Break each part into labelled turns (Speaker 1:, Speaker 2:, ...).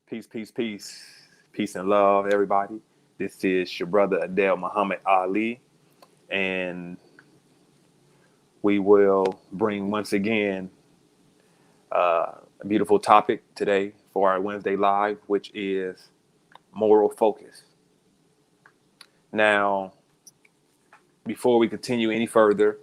Speaker 1: Peace, peace, peace. Peace and love, everybody. This is your brother Adele Muhammad Ali, and we will bring once again a beautiful topic today for our Wednesday Live, which is moral focus. Now, before we continue any further,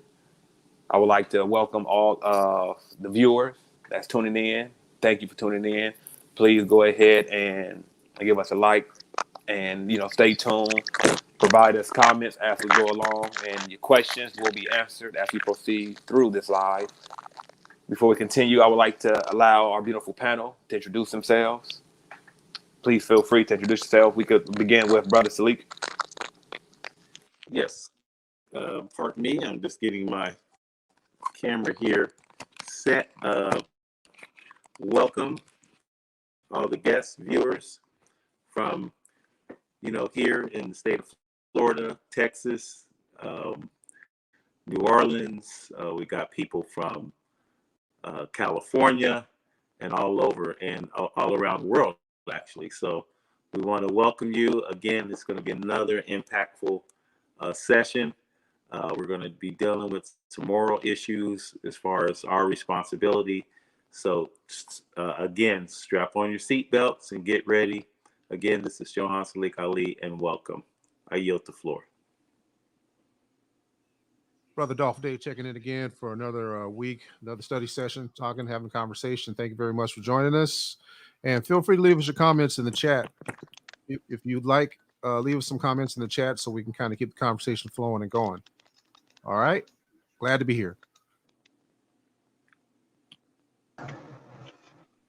Speaker 1: I would like to welcome all of the viewers that's tuning in. Thank you for tuning in. Please go ahead and give us a like and stay tuned. Provide us comments as we go along, and your questions will be answered as we proceed through this live. Before we continue, I would like to allow our beautiful panel to introduce themselves. Please feel free to introduce yourself. We could begin with Brother Salik.
Speaker 2: Yes. Pardon me. I'm just getting my camera here set. Welcome all the guests, viewers from, here in the state of Florida, Texas, New Orleans. We got people from California and all over and all around the world, actually. So we want to welcome you. Again, it's going to be another impactful session. We're going to be dealing with some moral issues as far as our responsibility. So again, strap on your seatbelts and get ready. Again, this is Johan Salik Ali, and welcome. I yield the floor.
Speaker 3: Brother Dolph Day checking in again for another week, another study session, talking, having a conversation. Thank you very much for joining us. And feel free to leave us your comments in the chat. If you'd like, leave us some comments in the chat so we can kind of keep the conversation flowing and going. All right. Glad to be here.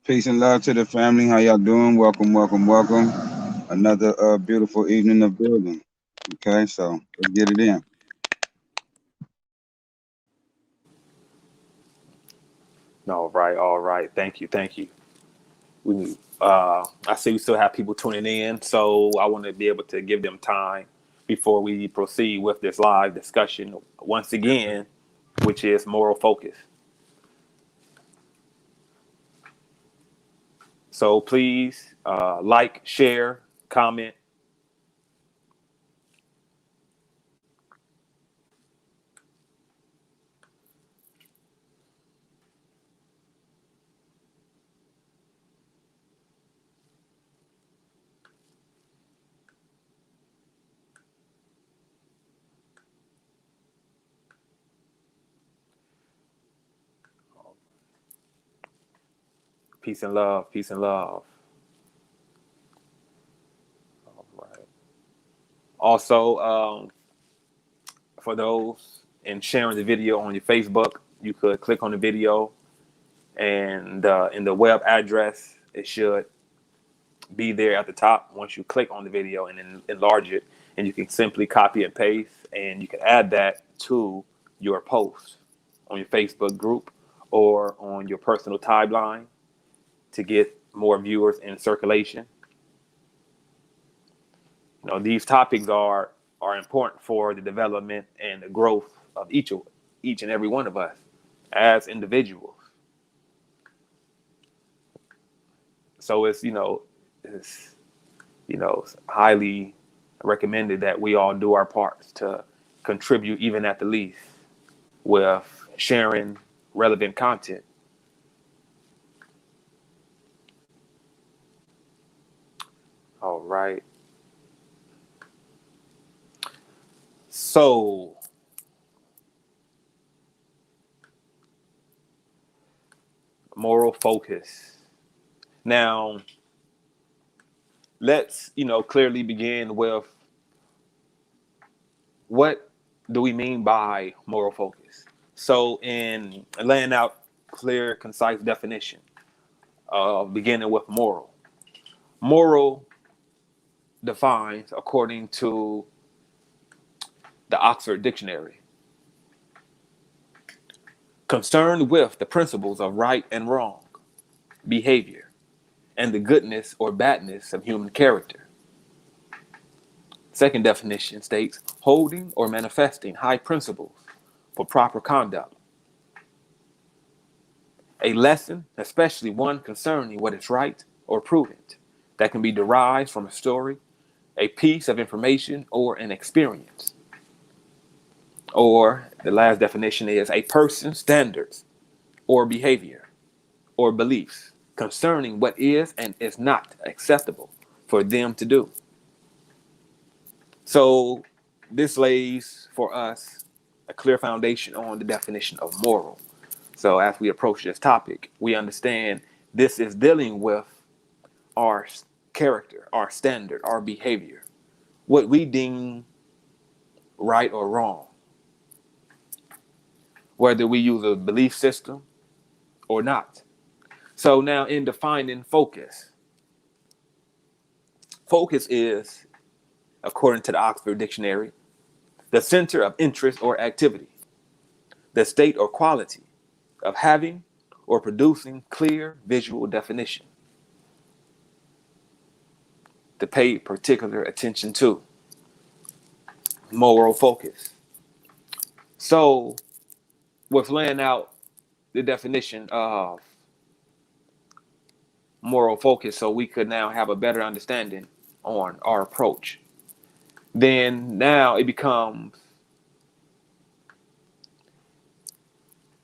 Speaker 4: Peace and love to the family. How y'all doing? Welcome, welcome, welcome. Another beautiful evening of building. Okay, so let's get it in.
Speaker 1: All right. Thank you. I see we still have people tuning in, so I want to be able to give them time before we proceed with this live discussion once again, which is moral focus. So please like, share, comment. Peace and love. Peace and love. All right. Also, for those and sharing the video on your Facebook, you could click on the video, and in the web address, it should be there at the top once you click on the video and then enlarge it, and you can simply copy and paste, and you can add that to your post on your Facebook group or on your personal timeline to get more viewers in circulation. These topics are important for the development and the growth of each and every one of us as individuals. So it's highly recommended that we all do our parts to contribute, even at the least, with sharing relevant content. All right. So, moral focus. Now, let's, clearly begin with what do we mean by moral focus? So, in laying out clear, concise definition, beginning with moral. Moral defines, according to the Oxford Dictionary, concerned with the principles of right and wrong behavior and the goodness or badness of human character. Second definition states holding or manifesting high principles for proper conduct. A lesson, especially one concerning what is right or prudent, that can be derived from a story, a piece of information, or an experience. Or the last definition is a person's standards or behavior or beliefs concerning what is and is not acceptable for them to do. So this lays for us a clear foundation on the definition of moral. So as we approach this topic, we understand this is dealing with our character, our standard, our behavior, what we deem right or wrong, whether we use a belief system or not. So now in defining focus, focus is, according to the Oxford Dictionary, the center of interest or activity, the state or quality of having or producing clear visual definition, to pay particular attention to. Moral focus. So with laying out the definition of moral focus, so we could now have a better understanding on our approach, then now it becomes,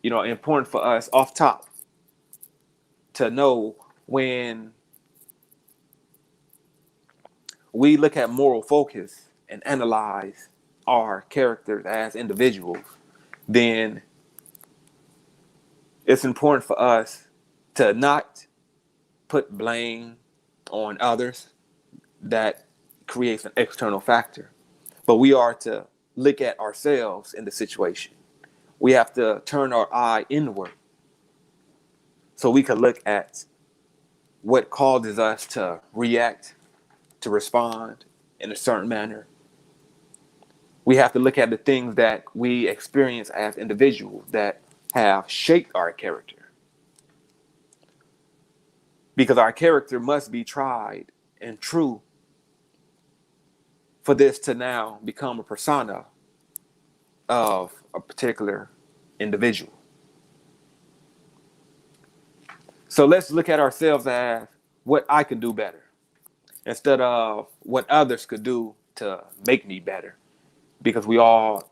Speaker 1: important for us off top to know when we look at moral focus and analyze our characters as individuals, then it's important for us to not put blame on others. That creates an external factor. But we are to look at ourselves in the situation. We have to turn our eye inward so we can look at what causes us to react, to respond in a certain manner. We have to look at the things that we experience as individuals that have shaped our character. Because our character must be tried and true for this to now become a persona of a particular individual. So let's look at ourselves as what I can do better instead of what others could do to make me better. Because we all,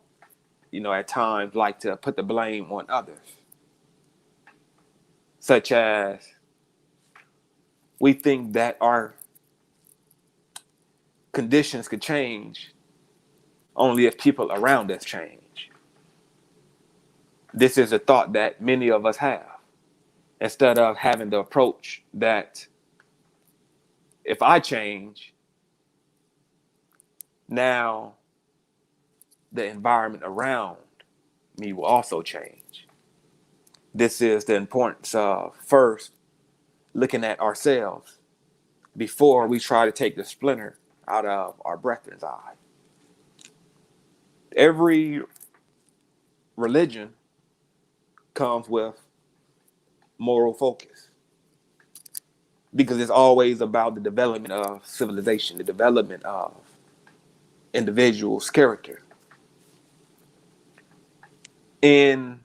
Speaker 1: at times like to put the blame on others. Such as we think that our conditions could change only if people around us change. This is a thought that many of us have, instead of having the approach that if I change, now the environment around me will also change. This is the importance of first looking at ourselves before we try to take the splinter out of our brethren's eye. Every religion comes with moral focus because it's always about the development of civilization, the development of individuals' character. In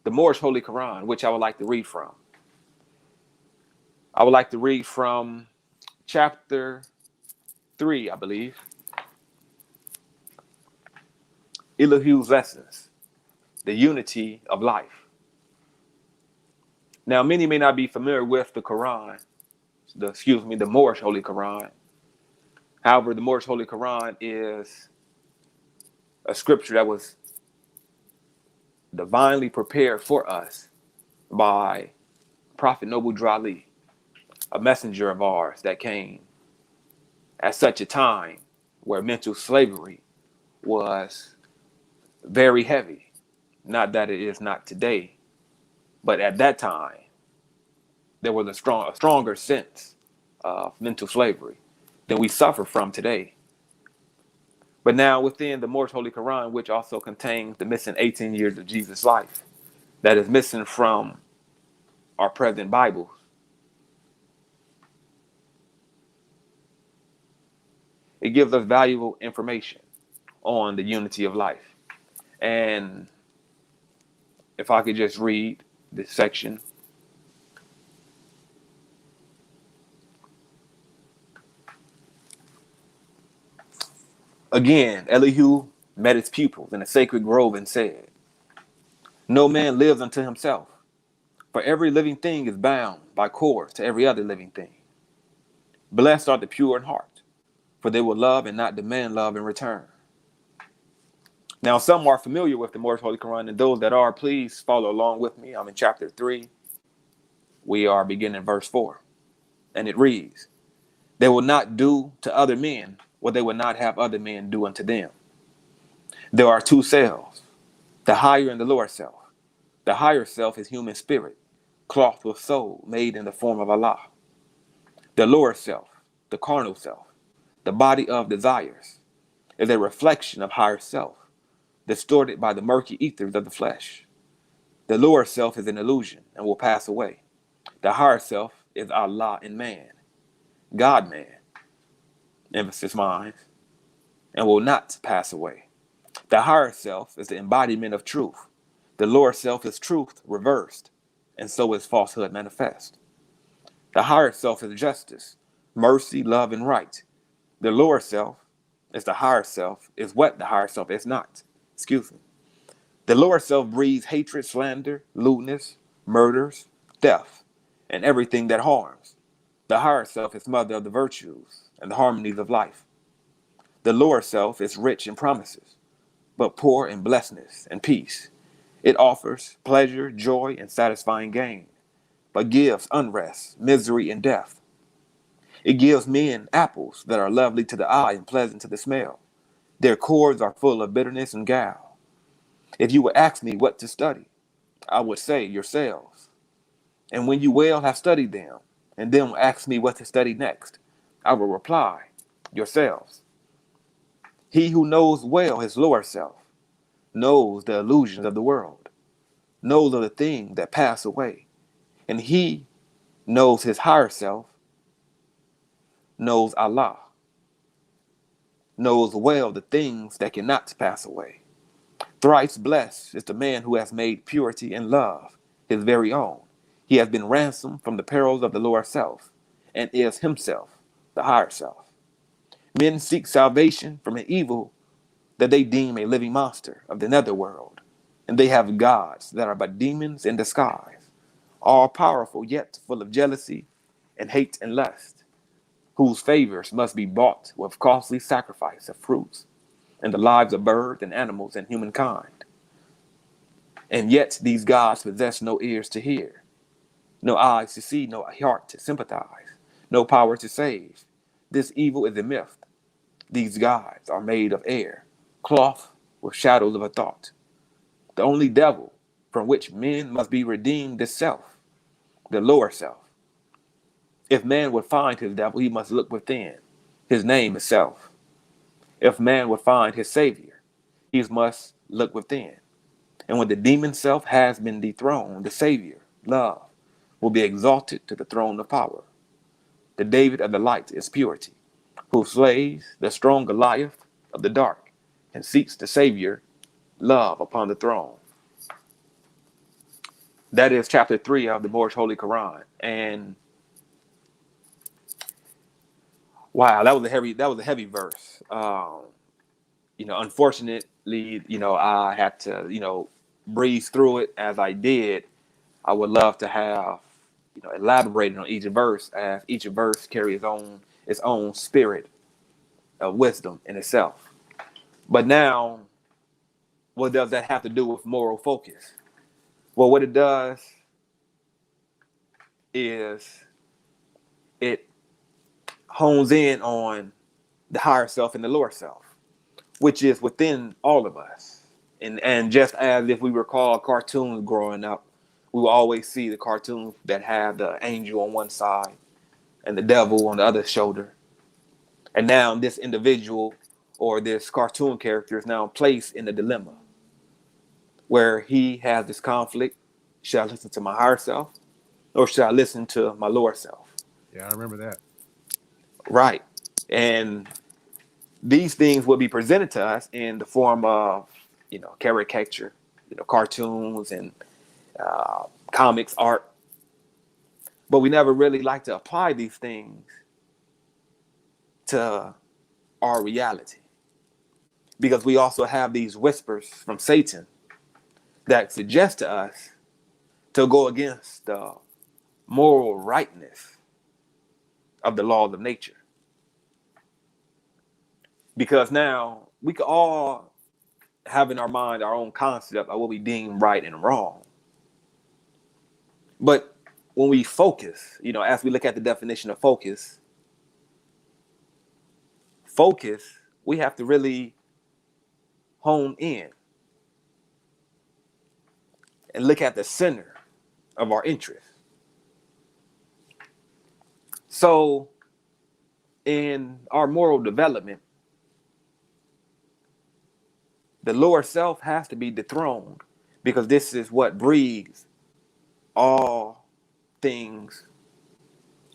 Speaker 1: the Moorish Holy Quran, which I would like to read from, I would like to read from chapter 3, I believe. Elihu's Lessons, the Unity of Life. Now, many may not be familiar with the Quran, the Moorish Holy Quran. However, the Moorish Holy Quran is a scripture that was divinely prepared for us by Prophet Noble Drew Ali, a messenger of ours that came at such a time where mental slavery was very heavy. Not that it is not today, but at that time, there was a stronger sense of mental slavery than we suffer from today. But now within the Moorish Holy Quran, which also contains the missing 18 years of Jesus' life, that is missing from our present Bibles, it gives us valuable information on the unity of life. And if I could just read this section. Again, Elihu met his pupils in a sacred grove and said, "No man lives unto himself, for every living thing is bound by cords to every other living thing. Blessed are the pure in heart, for they will love and not demand love in return." Now, some are familiar with the Morris Holy Quran, and those that are, please follow along with me. I'm in chapter 3. We are beginning verse 4. And it reads, "They will not do to other men what they would not have other men do unto them. There are two selves, the higher and the lower self. The higher self is human spirit, clothed with soul, made in the form of Allah. The lower self, the carnal self, the body of desires, is a reflection of higher self, distorted by the murky ethers of the flesh. The lower self is an illusion and will pass away. The higher self is Allah in man, God-man, emphasis mind, and will not pass away. The higher self is the embodiment of truth. The lower self is truth reversed, and so is falsehood manifest. The higher self is justice, mercy, love, and right. The lower self is the higher self, is what the higher self is not. Excuse me. The lower self breeds hatred, slander, lewdness, murders, theft, and everything that harms. The higher self is mother of the virtues and the harmonies of life. The lower self is rich in promises, but poor in blessedness and peace. It offers pleasure, joy, and satisfying gain, but gives unrest, misery, and death. It gives men apples that are lovely to the eye and pleasant to the smell. Their cores are full of bitterness and gall. If you would ask me what to study, I would say yourselves. And when you well have studied them, and then ask me what to study next, I will reply, yourselves. He who knows well his lower self knows the illusions of the world, knows of the things that pass away, and he knows his higher self, knows Allah, knows well the things that cannot pass away. Thrice blessed is the man who has made purity and love his very own. He has been ransomed from the perils of the lower self, and is himself the higher self. Men seek salvation from an evil that they deem a living monster of the netherworld, and they have gods that are but demons in disguise, all powerful yet full of jealousy and hate and lust, whose favors must be bought with costly sacrifice of fruits and the lives of birds and animals and humankind. And yet these gods possess no ears to hear, no eyes to see, no heart to sympathize, no power to save. This evil is a myth. These gods are made of air, cloth with shadows of a thought. The only devil from which men must be redeemed is self, the lower self. If man would find his devil, he must look within. His name is self. If man would find his savior, he must look within. And when the demon self has been dethroned, the savior, love, will be exalted to the throne of power. The David of the light is purity, who slays the strong Goliath of the dark and seats the savior, love, upon the throne. That is chapter 3 of the Moorish Holy Quran. And wow, that was a heavy verse. Unfortunately, I had to, breeze through it as I did. I would love to have, elaborated on each verse, as each verse carries its own spirit of wisdom in itself. But now, what does that have to do with moral focus? Well, what it does is it hones in on the higher self and the lower self, which is within all of us. And just as if we recall cartoons growing up, we will always see the cartoons that have the angel on one side and the devil on the other shoulder. And now this individual or this cartoon character is now placed in a dilemma where he has this conflict. Should I listen to my higher self or should I listen to my lower self?
Speaker 3: Yeah, I remember that.
Speaker 1: Right. And these things will be presented to us in the form of, caricature, cartoons and comics, art. But we never really like to apply these things to our reality. because we also have these whispers from Satan that suggest to us to go against the moral rightness of the laws of nature. Because now we could all have in our mind our own concept of what we deem right and wrong. But when we focus, as we look at the definition of focus, we have to really hone in and look at the center of our interest. So in our moral development, the lower self has to be dethroned, because this is what breeds all things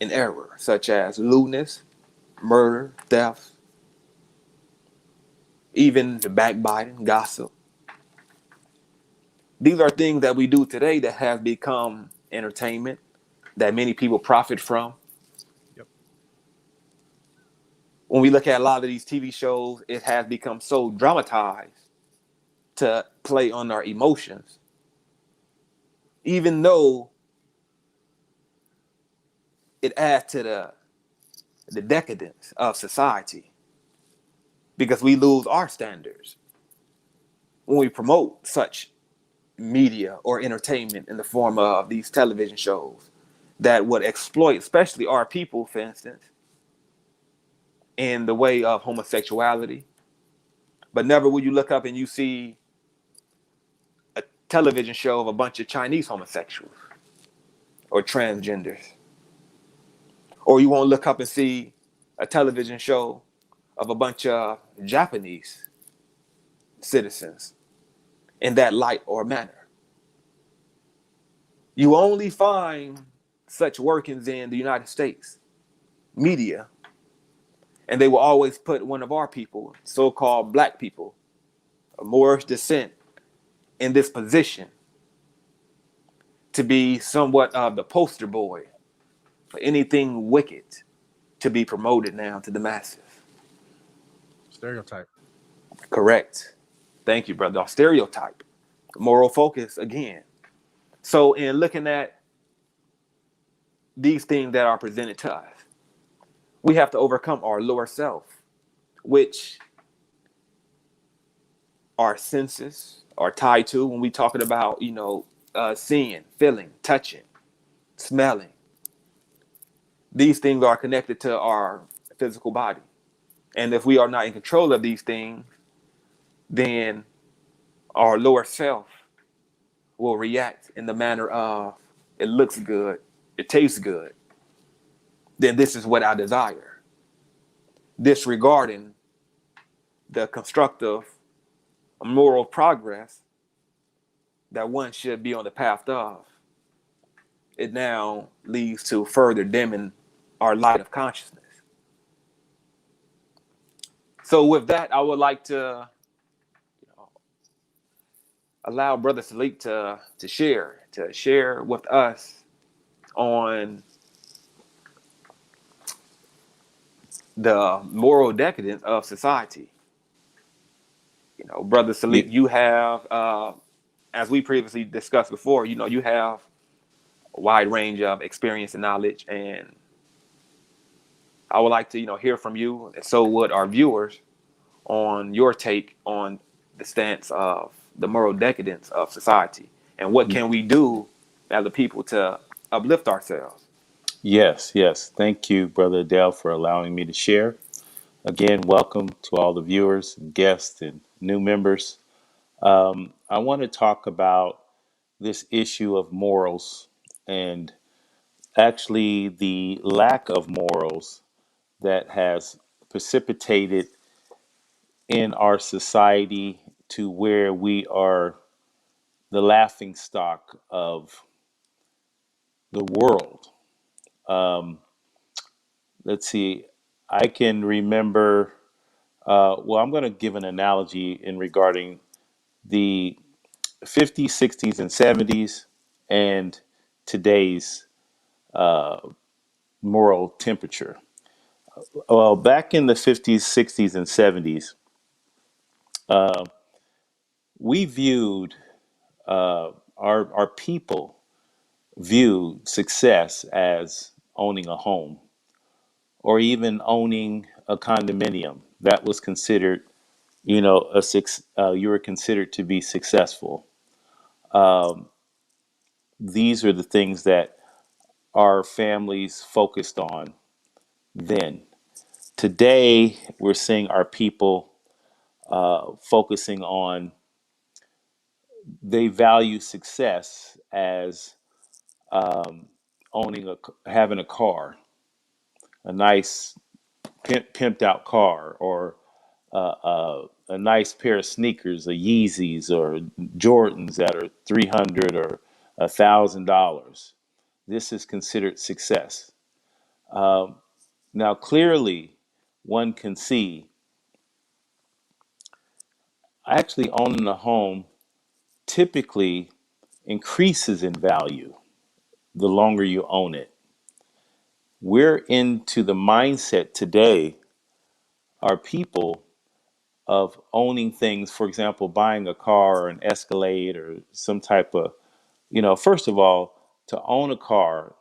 Speaker 1: in error, such as lewdness, murder, theft, even the backbiting, gossip. These are things that we do today that have become entertainment that many people profit from.
Speaker 3: Yep.
Speaker 1: When we look at a lot of these TV shows, it has become so dramatized to play on our emotions, even though it adds to the decadence of society, because we lose our standards when we promote such media or entertainment in the form of these television shows that would exploit, especially our people, for instance, in the way of homosexuality. But never will you look up and you see a television show of a bunch of Chinese homosexuals or transgenders. Or you won't look up and see a television show of a bunch of Japanese citizens in that light or manner. You only find such workings in the United States media, and they will always put one of our people, so-called black people of Moorish descent, in this position to be somewhat of the poster boy for anything wicked to be promoted now to the masses.
Speaker 3: Stereotype.
Speaker 1: Correct. Thank you, brother. Stereotype. Moral focus again. So in looking at these things that are presented to us, we have to overcome our lower self, which our senses are tied to when we talking about, seeing, feeling, touching, smelling. These things are connected to our physical body. And if we are not in control of these things, then our lower self will react in the manner of, it looks good, it tastes good, then this is what I desire. Disregarding the constructive moral progress that one should be on the path of, it now leads to further dimming our light of consciousness. So with that, I would like to allow Brother Salik to share with us on the moral decadence of society. Brother Salik, you have, as we previously discussed before, you have a wide range of experience and knowledge, and I would like to, hear from you, and so would our viewers, on your take on the stance of the moral decadence of society, and what can we do as a people to uplift ourselves.
Speaker 2: Yes, yes. Thank you, Brother Adele, for allowing me to share. Again, welcome to all the viewers, guests, and new members. I want to talk about this issue of morals and actually the lack of morals that has precipitated in our society to where we are the laughing stock of the world. Um, let's see, I can remember, well, I'm going to give an analogy in regarding the 50s, 60s, and 70s and today's moral temperature. Well, back in the 50s, 60s, and 70s, Uh, we viewed our people viewed success as owning a home or even owning a condominium. That was considered, you were considered to be successful. Um, these are the things that our families focused on then. Today, we're seeing our people focusing on, they value success as um, having a car, a nice pimped out car, or a nice pair of sneakers, a Yeezys or Jordans that are 300 or $1,000. This is considered success. Um, Now, clearly, one can see actually owning a home typically increases in value the longer you own it. We're into the mindset today, our people, of owning things, for example, buying a car or an Escalade or some type of, first of all, to own a car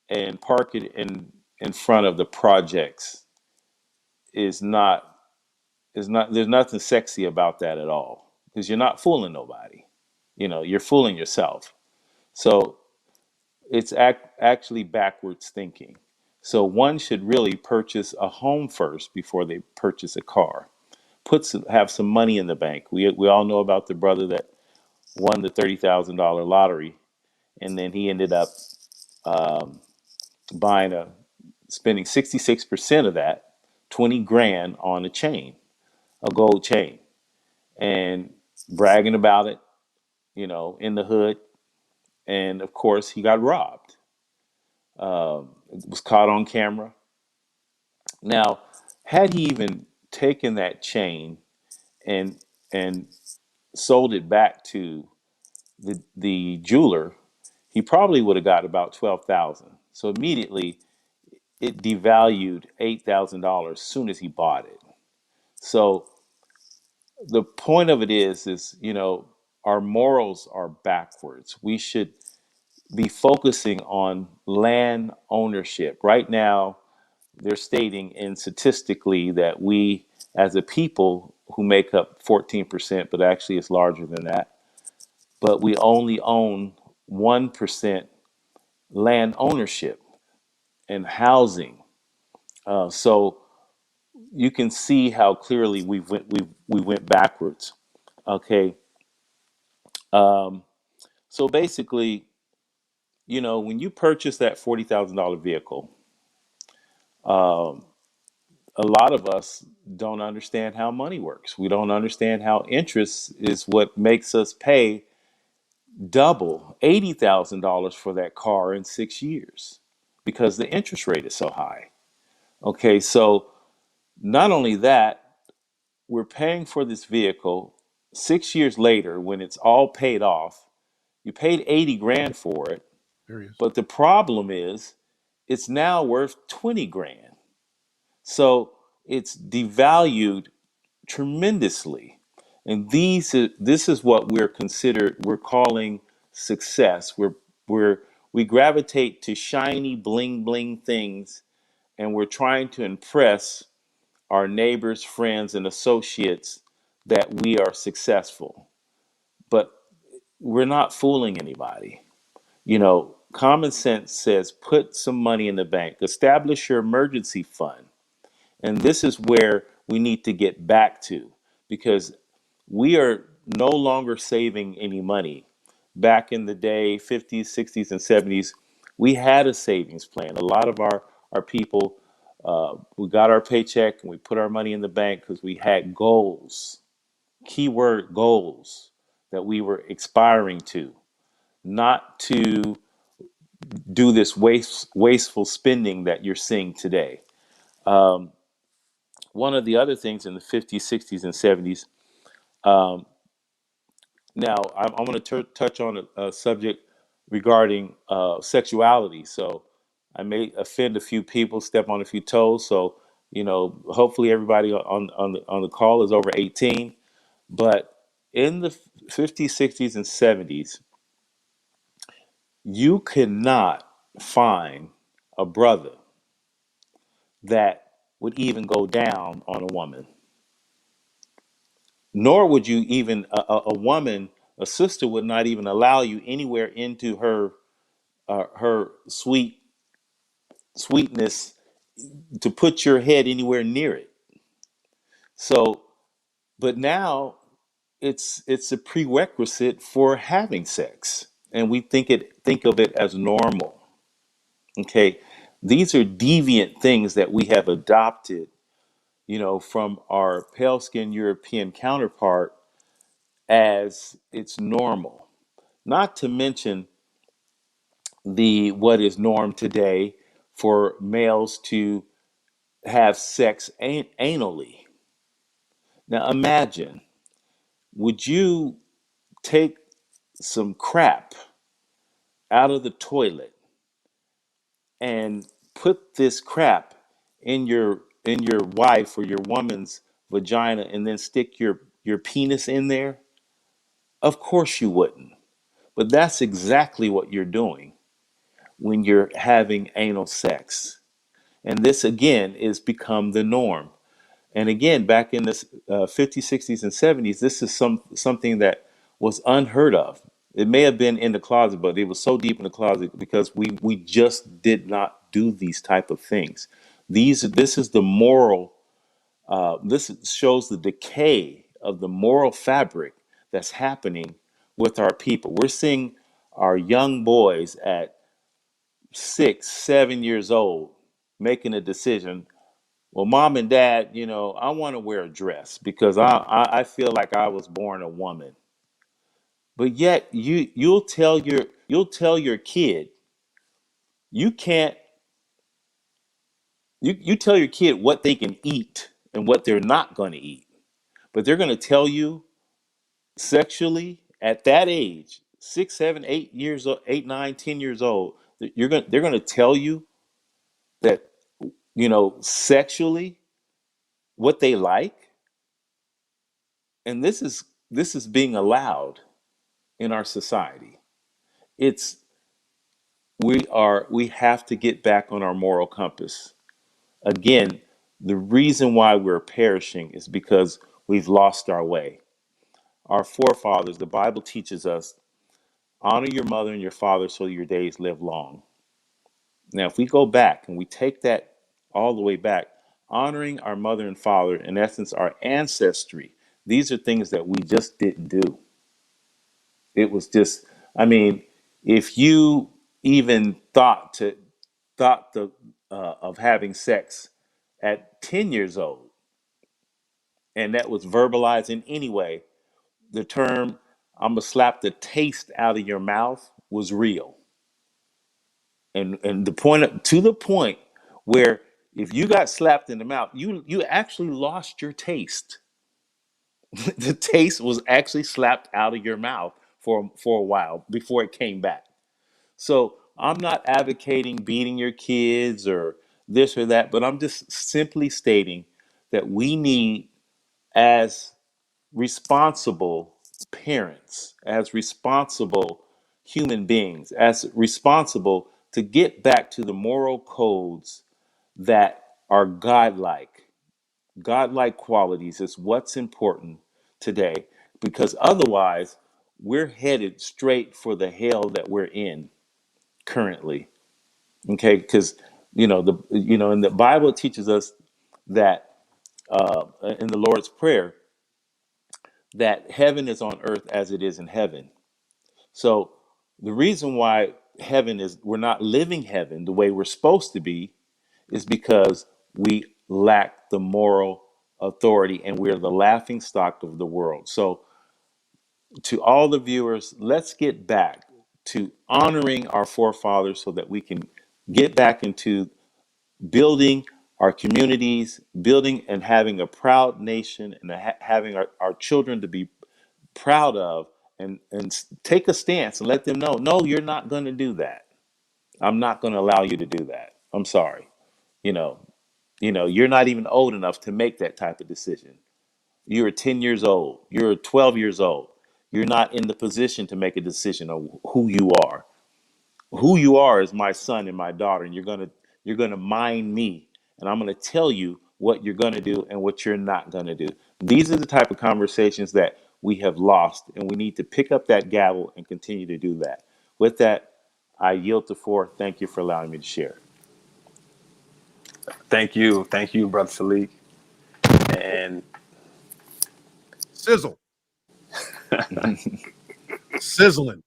Speaker 2: and park it in front of the projects is not there's nothing sexy about that at all, because you're not fooling nobody. You're fooling yourself. So it's actually backwards thinking. So one should really purchase a home first before they purchase a car. Have some money in the bank. We all know about the brother that won the $30,000 lottery, and then he ended up um, buying spending 66% of that, 20 grand, on a chain, a gold chain, and bragging about it, in the hood. And of course, he got robbed. It was caught on camera. Now, had he even taken that chain and and sold it back to the jeweler, he probably would have got about 12,000. So immediately it devalued $8,000 as soon as he bought it. So the point of it is our morals are backwards. We should be focusing on land ownership. Right now, they're stating in statistically that we, as a people who make up 14%, but actually it's larger than that, but we only own 1% land ownership and housing. So you can see how clearly we went backwards. Okay. Um, so basically, when you purchase that $40,000 vehicle, um, a lot of us don't understand how money works. We don't understand how interest is what makes us pay double $80,000 for that car in 6 years because the interest rate is so high. Okay, so not only that, we're paying for this vehicle 6 years later when it's all paid off. You paid 80 grand for it,
Speaker 3: Serious.
Speaker 2: but the problem is it's now worth 20 grand. So it's devalued tremendously. And this is what we're calling success. We gravitate to shiny bling bling things, and we're trying to impress our neighbors, friends, and associates that we are successful. But we're not fooling anybody. Common sense says put some money in the bank, establish your emergency fund. And this is where we need to get back to, because we are no longer saving any money. Back in the day, 50s, 60s, and 70s, we had a savings plan. A lot of our people, we got our paycheck and we put our money in the bank because we had goals, keyword goals, that we were aspiring to, not to do this wasteful spending that you're seeing today. Um, One of the other things in the 50s, 60s, and 70s, um, now I'm going to touch on a subject regarding sexuality. So I may offend a few people, step on a few toes. So Hopefully everybody on the call is over 18. But in the 50s, 60s, and 70s, you cannot find a brother that would even go down on a woman, nor would you even a woman, a sister would not even allow you anywhere into her sweetness to put your head anywhere near it. So, but now it's a prerequisite for having sex, and we think of it as normal. Okay, these are deviant things that we have adopted, from our pale skinned European counterpart as it's normal. Not to mention the what is norm today for males to have sex anally. Now imagine, would you take some crap out of the toilet and put this crap in your wife or your woman's vagina and then stick your penis in there? Of course you wouldn't. But that's exactly what you're doing when you're having anal sex. And this again is become the norm. And again, back in the 50s, 60s, and 70s, this is something that was unheard of. It may have been in the closet, but it was so deep in the closet because we just did not do these type of things. This is the moral. This shows the decay of the moral fabric that's happening with our people. We're seeing our young boys at 6, 7 years old making a decision. Well, mom and dad, I want to wear a dress because I feel like I was born a woman. But yet you'll tell your kid you can't you tell your kid what they can eat and what they're not going to eat. But they're going to tell you sexually at that age, 6, 7, 8 years old, 8, 9, 10 years old, that they're going to tell you that, sexually what they like. And this is being allowed in our society. It's we have to get back on our moral compass. Again, the reason why we're perishing is because we've lost our way. Our forefathers, the Bible teaches us, honor your mother and your father so your days live long. Now, if we go back and we take that all the way back, honoring our mother and father, in essence, our ancestry, these are things that we just didn't do. It was just, I mean, if you even thought of having sex at 10 years old, and that was verbalized in any way, the term "I'm gonna slap the taste out of your mouth" was real, and to the point where if you got slapped in the mouth, you actually lost your taste. The taste was actually slapped out of your mouth for a while before it came back. So I'm not advocating beating your kids or this or that, but I'm just simply stating that we need, as responsible parents, as responsible human beings, as responsible, to get back to the moral codes that are godlike. Godlike qualities is what's important today, because otherwise we're headed straight for the hell that we're in currently. Okay, because in the Bible it teaches us that in the Lord's Prayer that heaven is on earth as it is in heaven. So the reason why we're not living heaven the way we're supposed to be is because we lack the moral authority and we're the laughing stock of the world. So to all the viewers, let's get back to honoring our forefathers so that we can get back into building our communities, building and having a proud nation, and having our children to be proud of, and take a stance and let them know, no, you're not going to do that. I'm not going to allow you to do that. I'm sorry. You know, You're not even old enough to make that type of decision. You're 10 years old. You're 12 years old. You're not in the position to make a decision of who you are. Who you are is my son and my daughter, and you're gonna mind me, and I'm gonna tell you what you're gonna do and what you're not gonna do. These are the type of conversations that we have lost, and we need to pick up that gavel and continue to do that. With that, I yield the floor. Thank you for allowing me to share.
Speaker 1: Thank you, Brother Salik. And
Speaker 3: Sizzle. Sizzling.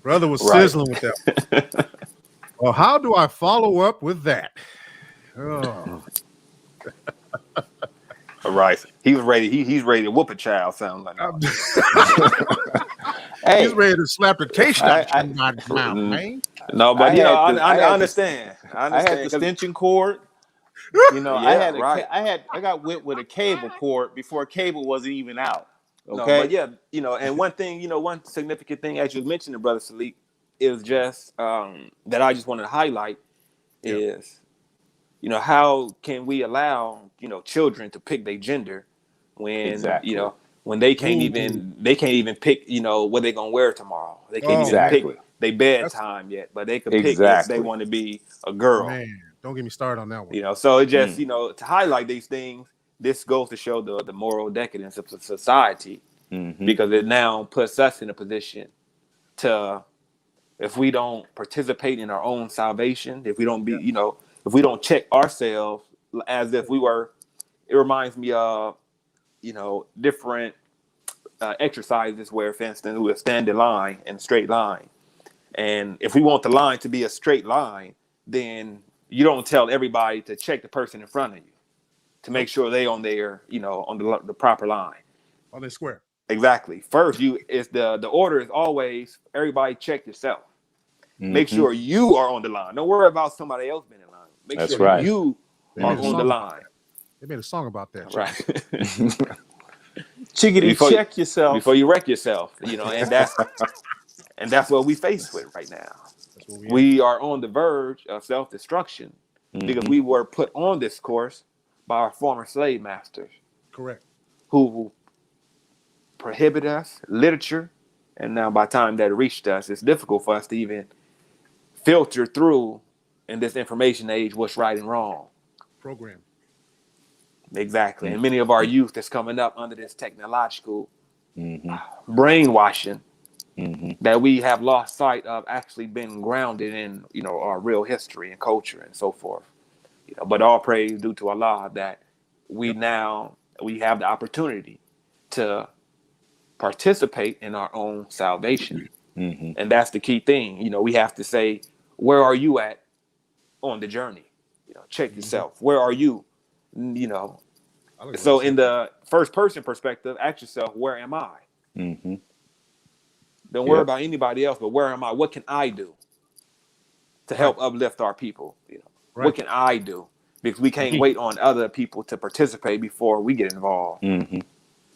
Speaker 3: Brother was
Speaker 1: Right.
Speaker 3: sizzling with that. Well, how do I follow up with that? Oh.
Speaker 1: all right, he was ready. He's ready to whoop a child. Sounds like
Speaker 2: Hey,
Speaker 3: He's ready to slap the taste out
Speaker 2: I-
Speaker 3: of my mouth, man.
Speaker 1: no, but
Speaker 2: I
Speaker 1: you know,
Speaker 2: had the-
Speaker 1: I
Speaker 2: I had the-
Speaker 1: understand. I
Speaker 2: I had
Speaker 1: understand.
Speaker 2: the
Speaker 1: 'cause-
Speaker 2: extension cord.
Speaker 1: Yeah,
Speaker 2: I got whipped with a cable cord before cable wasn't even out. Okay.
Speaker 1: No, but yeah, and one thing, one significant thing, as you mentioned, Brother Salik, is just that I just wanted to highlight is, how can we allow, children to pick their gender when,
Speaker 2: Exactly.
Speaker 1: when they can't even pick, what they're gonna wear tomorrow. They can't even
Speaker 2: Exactly.
Speaker 1: pick their bedtime yet, but they can pick if
Speaker 2: Exactly.
Speaker 1: they want to be a girl.
Speaker 3: Man, don't get me started on that one.
Speaker 1: So it just, to highlight these things, this goes to show the moral decadence of society,
Speaker 2: Mhm.
Speaker 1: because it now puts us in a position to, if we don't participate in our own salvation, if we don't be, if we don't check ourselves as if we were, it reminds me of, different exercises where, for instance, we'll stand in line in a straight line. And if we want the line to be a straight line, then you don't tell everybody to check the person in front of you to make sure they on their, on the proper line.
Speaker 3: On the square.
Speaker 1: Exactly. First, the order is always everybody check yourself. Make
Speaker 2: Mhm.
Speaker 1: sure you are on the line. Don't worry about somebody else being in line. Make
Speaker 2: That's
Speaker 1: sure
Speaker 2: right.
Speaker 1: you
Speaker 3: They
Speaker 1: are
Speaker 3: made a
Speaker 1: on the
Speaker 3: song
Speaker 1: line.
Speaker 3: They made a song about that.
Speaker 1: Right.
Speaker 2: Chickadee,
Speaker 1: Before-
Speaker 2: check yourself.
Speaker 1: Before you wreck yourself, and that's what we face with right now.
Speaker 3: That's what
Speaker 1: We are on the verge of self-destruction because we were put on this course by our former slave masters
Speaker 3: correct.
Speaker 1: who prohibit us, literature, and now by the time that it reached us, it's difficult for us to even filter through in this information age what's right and wrong.
Speaker 3: Program.
Speaker 1: Exactly. And many of our youth that's coming up under this technological
Speaker 2: Mhm.
Speaker 1: brainwashing
Speaker 2: Mhm.
Speaker 1: that we have lost sight of actually being grounded in, our real history and culture and so forth. But all praise due to Allah that we have the opportunity to participate in our own salvation.
Speaker 2: Mhm.
Speaker 1: And that's the key thing. We have to say, where are you at on the journey? Check yourself. Where are you?
Speaker 3: I like
Speaker 1: So
Speaker 3: what you
Speaker 1: in the first person perspective, ask yourself, where am I?
Speaker 2: Mhm.
Speaker 1: Don't worry
Speaker 2: Yep.
Speaker 1: about anybody else, but where am I? What can I do to help uplift our people?
Speaker 3: Right.
Speaker 1: What can I do? Because we can't wait on other people to participate before we get involved.
Speaker 2: Mhm.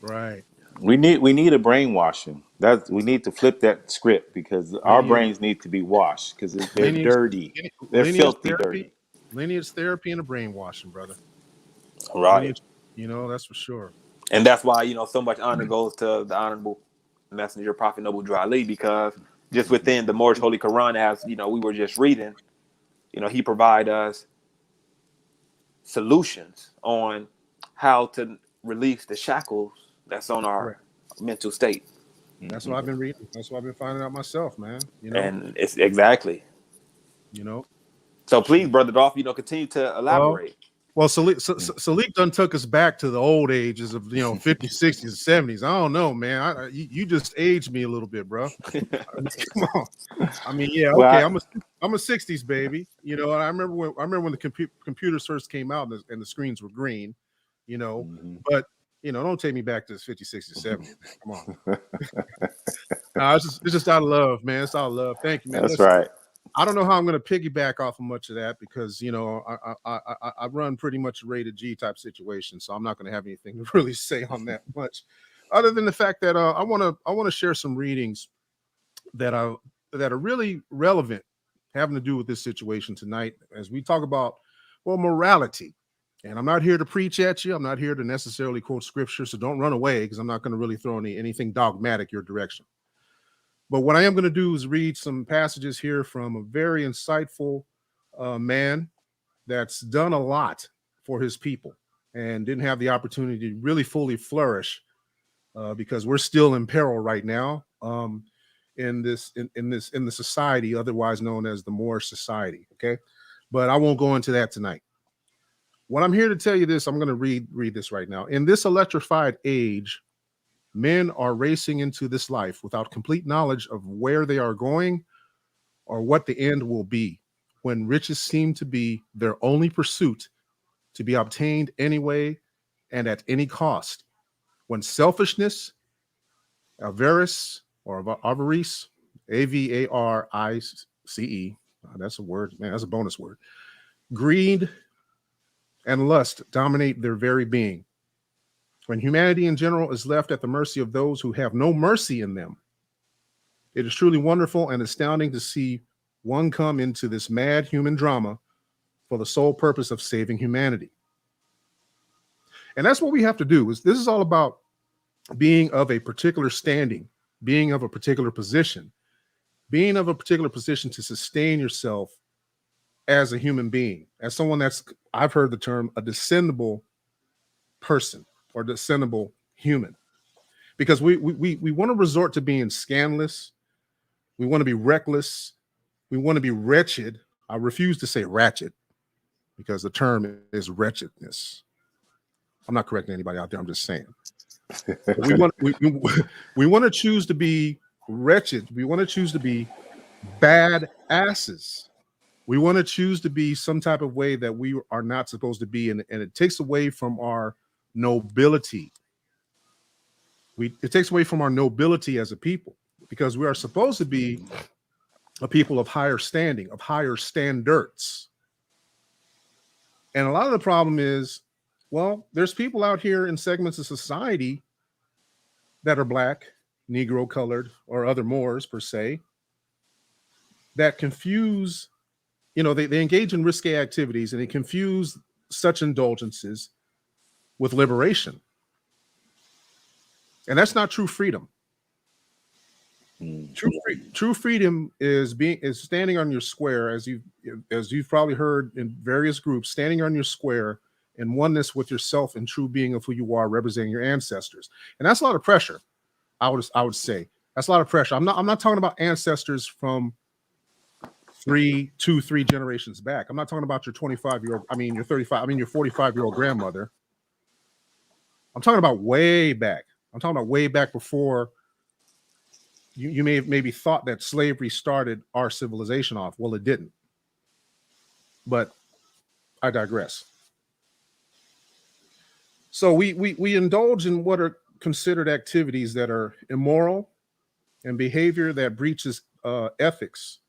Speaker 3: Right.
Speaker 2: We need a brainwashing. We need to flip that script because our brains need to be washed because they're
Speaker 3: Lineage-
Speaker 2: dirty. They're
Speaker 3: lineage
Speaker 2: filthy
Speaker 3: therapy.
Speaker 2: dirty.
Speaker 3: Lineage therapy and a brainwashing, brother.
Speaker 1: Right.
Speaker 3: Lineage, that's for sure.
Speaker 1: And that's why, so much honor goes to the Honorable Messenger, Prophet Noble Drew Ali, because just within the Moorish Holy Quran, as, we were just reading, he provide us solutions on how to release the shackles that's on our mental state.
Speaker 3: That's what I've been reading. That's what I've been finding out myself, man.
Speaker 1: And it's exactly. So please, Brother Dolph, continue to elaborate.
Speaker 3: Well, Salik done took us back to the old ages of 50s, 60s, 70s. I don't know, man. You just aged me a little bit, bro. Come on. I mean, yeah, okay.
Speaker 2: Well,
Speaker 3: I'm a 60s baby. And I remember when the computers first came out and the screens were green. But don't take me back to the 50s, 60s, 70s. Come on. No, it's just out of love, man. It's out of love. Thank you, man.
Speaker 2: That's right.
Speaker 3: I don't know how I'm going to piggyback off of much of that because I run pretty much a rated G type situation, so I'm not going to have anything to really say on that much, other than the fact that I want to share some readings that are really relevant, having to do with this situation tonight as we talk about morality And I'm not here to preach at you. I'm not here to necessarily quote scripture. So don't run away, because I'm not going to really throw anything dogmatic your direction. But what I am going to do is read some passages here from a very insightful man that's done a lot for his people and didn't have the opportunity to really fully flourish because we're still in peril right now in the society otherwise known as the Moorish society. Okay, but I won't go into that tonight. What I'm here to tell you this, I'm going to read this right now. In this electrified age, men are racing into this life without complete knowledge of where they are going or what the end will be, when riches seem to be their only pursuit, to be obtained anyway and at any cost. When selfishness, avarice, or avarice, Avarice, that's a word, man, that's a bonus word, greed, and lust dominate their very being. When humanity in general is left at the mercy of those who have no mercy in them, it is truly wonderful and astounding to see one come into this mad human drama for the sole purpose of saving humanity. And that's what we have to do. This is all about being of a particular standing, being of a particular position, being of a particular position to sustain yourself as a human being, as someone that's, I've heard the term, a descendable person or descendable human, because we want to resort to being scandalous. We want to be reckless. We want to be wretched. I refuse to say ratchet because the term is wretchedness. I'm not correcting anybody out there. I'm just saying. we want to choose to be wretched. We want to choose to be bad asses. We want to choose to be some type of way that we are not supposed to be, and it takes away from our nobility. It takes away from our nobility as a people, because we are supposed to be a people of higher standing, of higher standards. And a lot of the problem is, well, there's people out here in segments of society that are Black, Negro, colored, or other Moors per se, that confuse, they engage in risque activities, and they confuse such indulgences with liberation. And that's not true freedom. True freedom is standing on your square, as you've probably heard in various groups, standing on your square in oneness with yourself and true being of who you are, representing your ancestors. And that's a lot of pressure. I would say that's a lot of pressure. I'm not talking about ancestors from 3 generations back. I'm not talking about your 25-year-old, your 35, your 45-year-old grandmother. I'm talking about way back. I'm talking about way back before you may have maybe thought that slavery started our civilization off. Well, it didn't. But I digress. So we indulge in what are considered activities that are immoral and behavior that breaches ethics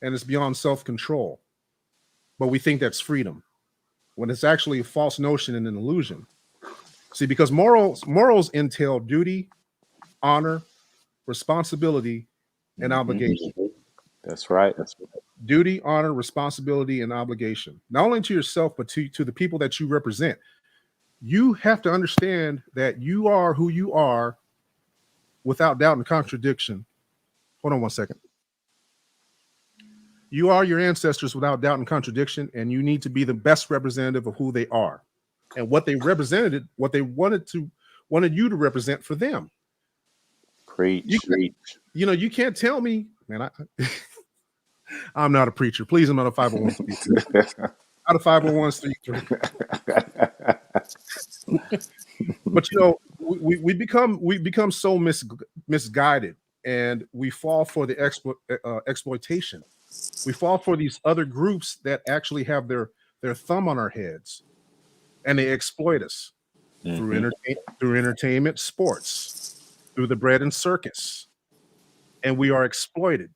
Speaker 3: and is beyond self-control. But we think that's freedom, when it's actually a false notion and an illusion. See, because morals entail duty, honor, responsibility, and obligation.
Speaker 1: That's right.
Speaker 3: Duty, honor, responsibility, and obligation. Not only to yourself, but to the people that you represent. You have to understand that you are who you are without doubt and contradiction. Hold on one second. You are your ancestors without doubt and contradiction, and you need to be the best representative of who they are and what they represented, what they wanted you to represent for them.
Speaker 1: Preach.
Speaker 3: You can't tell me, man, I'm not a preacher. Please, I'm not a 501c3. Not a 501c3. But we become so misguided, and we fall for the exploitation. We fall for these other groups that actually have their thumb on our heads, and they exploit us through entertainment, sports, through the bread and circus, and we are exploited.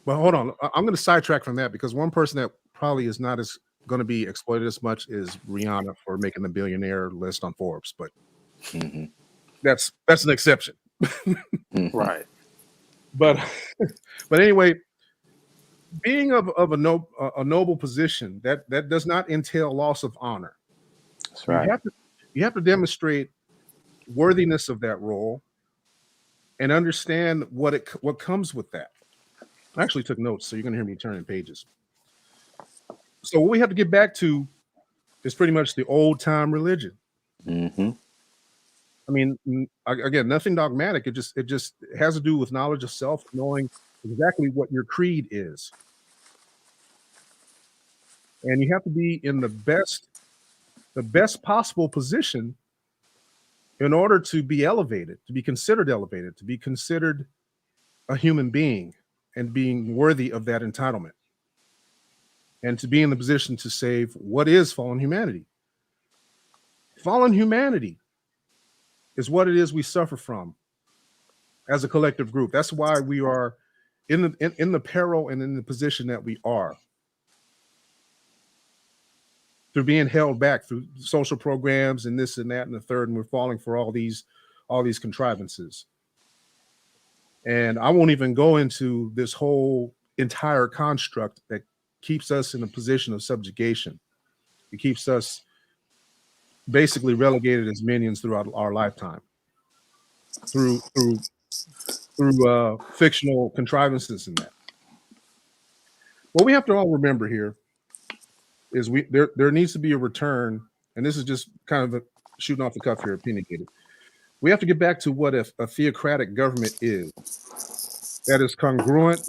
Speaker 3: But hold on, I'm going to sidetrack from that, because one person that probably is not as going to be exploited as much is Rihanna for making the billionaire list on Forbes, but that's an exception.
Speaker 1: Right.
Speaker 3: But anyway, being of a noble position, that does not entail loss of honor.
Speaker 2: That's right.
Speaker 3: You have to demonstrate worthiness of that role and understand what comes with that. I actually took notes, so you're going to hear me turning pages. So what we have to get back to is pretty much the old time religion.
Speaker 2: Mm-hmm.
Speaker 3: I mean, again, nothing dogmatic. It just has to do with knowledge of self, knowing exactly what your creed is. And you have to be in the best possible position in order to be elevated, to be considered elevated, to be considered a human being and being worthy of that entitlement. And to be in the position to save what is fallen humanity. Fallen humanity is what it is we suffer from as a collective group. That's why we are in the peril and in the position that we are. Through being held back through social programs and this and that and the third, and we're falling for all these contrivances. And I won't even go into this whole entire construct that keeps us in a position of subjugation. It keeps us basically relegated as minions throughout our lifetime through fictional contrivances and that. What we have to all remember here is there needs to be a return, and this is just kind of shooting off the cuff here, opinionated. We have to get back to what a theocratic government is. That is congruent,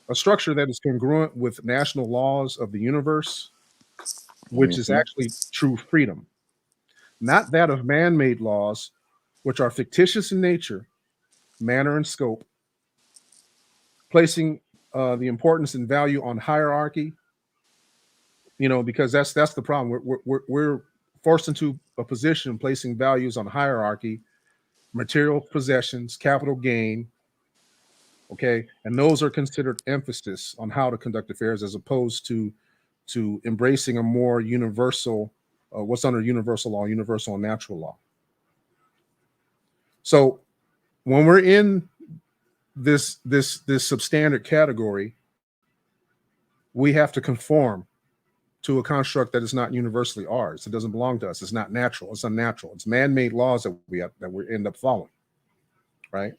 Speaker 3: a structure that is congruent with national laws of the universe, which is actually true freedom. Not that of man-made laws, which are fictitious in nature, manner, and scope, placing the importance and value on hierarchy, because that's the problem. We're forced into a position placing values on hierarchy, material possessions, capital gain, okay? And those are considered emphasis on how to conduct affairs as opposed to embracing a more universal, what's under universal law, universal and natural law. So when we're in this substandard category, we have to conform to a construct that is not universally ours. It doesn't belong to us. It's not natural. It's unnatural. It's man-made laws that we end up following, right?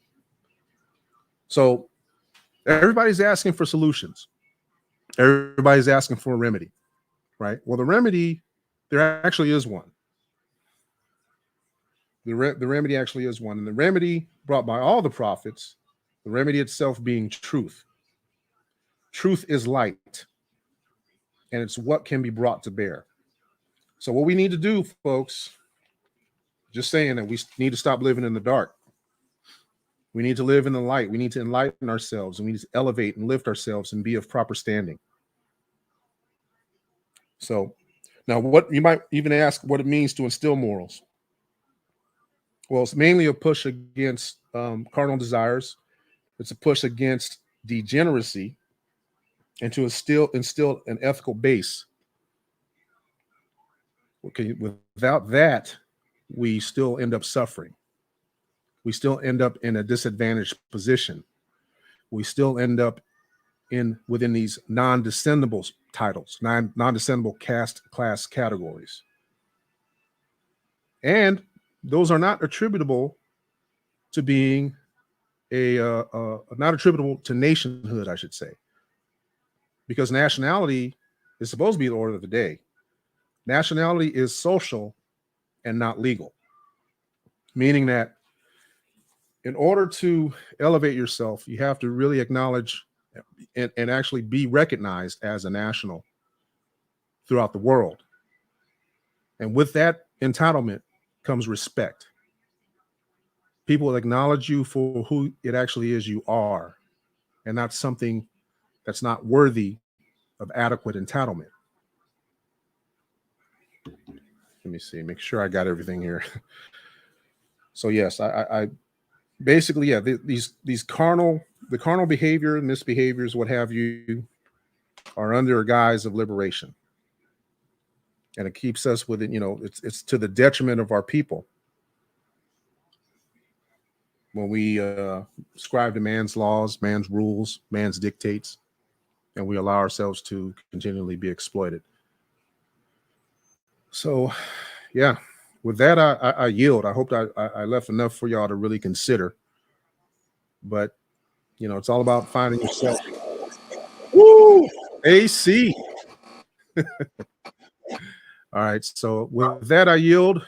Speaker 3: So everybody's asking for solutions. Everybody's asking for a remedy, right? Well, the remedy, there actually is one. The remedy actually is one. And the remedy brought by all the prophets, the remedy itself being truth. Truth is light, and it's what can be brought to bear. So what we need to do, folks, just saying that we need to stop living in the dark. We need to live in the light. We need to enlighten ourselves, and we need to elevate and lift ourselves and be of proper standing. So now what you might even ask what it means to instill morals. Well, it's mainly a push against carnal desires. It's a push against degeneracy and to instill an ethical base. Okay, without that, we still end up suffering. We still end up in a disadvantaged position. We still end up within these non-descendable titles, non-descendable caste class categories. And those are not attributable to being not attributable to nationhood, I should say, because nationality is supposed to be the order of the day. Nationality is social and not legal, meaning that in order to elevate yourself, you have to really acknowledge and actually be recognized as a national throughout the world. And with that entitlement comes respect. People will acknowledge you for who it actually is you are, and not something that's not worthy of adequate entitlement. Let me see, make sure I got everything here. So yes, I basically, yeah, these carnal behavior, misbehaviors, what have you, are under a guise of liberation, and it keeps us within. It's to the detriment of our people when we ascribe to man's laws, man's rules, man's dictates, and we allow ourselves to continually be exploited. So, Yeah. With that, I yield. I hope I left enough for y'all to really consider. But it's all about finding yourself. Woo! AC. All right. So with that, I yield,